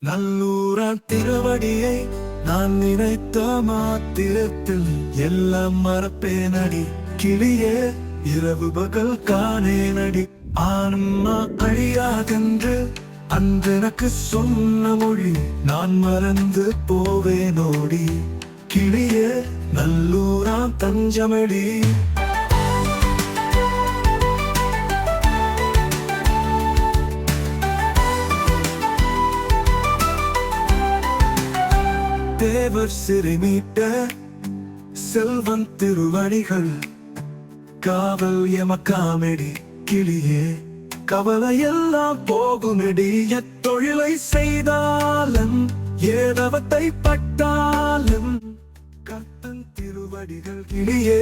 நல்லூரான் திருவடியை நான் நினைத்த மாத்திரத்தில் எல்லாம் மறப்பேனடி கிளியே. இரவு பகல் காணேனடி ஆன்மா அழியாதென்று அன்றெனக்கு சொன்ன மொழி நான் மறந்து போவேனோடி கிளியே. நல்லூரான் தஞ்சமடி. தேவர் சிறை மீட்ட செல்வன் திருவடிகள் காவல் எமக்காமெடி கிளியே. கவலையெல்லாம் போகுமெடி எத்தொழிலை செய்தாலும் ஏதவத்தை பட்டாலும் கர்த்தன் திருவடிகள் கிளியே.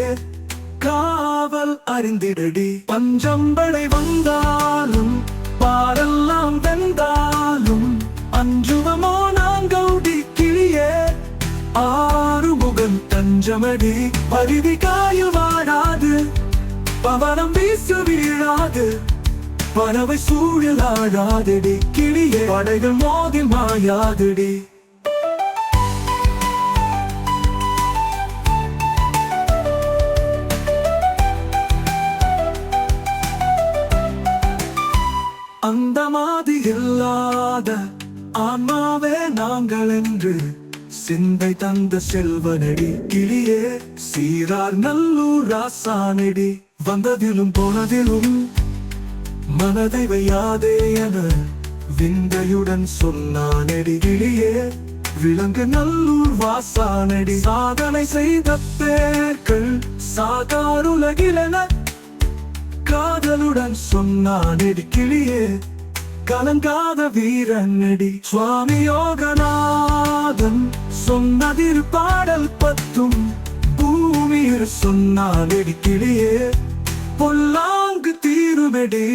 காவல் அறிந்திடடி பஞ்சம்படை வந்தாலும் பாரெல்லாம் வெந்தாலும் அஞ்சுவமோ நாங்கௌடி கிளியே. ஆறுமுகன் தஞ்சமடி பருவி காயில் வாழாது பவனம் வீசு வீழாது பறவை சூழலாழாதடி கிளியே. படைகள் மோதி மாயாதடி. அந்த மாதிரி இல்லாத ஆன்மாவே நாங்கள் என்று சிந்தை தந்த செல்வனடி கிளியே. சீரார் நல்லூர் ராசானடி வந்ததிலும் போனதிலும் மனதை வையாதே என விந்தையுடன் சொன்னானடி கிளியே. விலங்கு நல்லூர் வாசானடி சாதனை செய்த பேர்கள் சாகாருலகிலென காதலுடன் சொன்னானடி கிளியே. கலங்காத வீரனடி சுவாமி யோகநாதன் சொன்னதில் பாடல் பத்தும் பூமியில் சொன்னானடி கிளியே. பொல்லாங்கு தீருமெடி.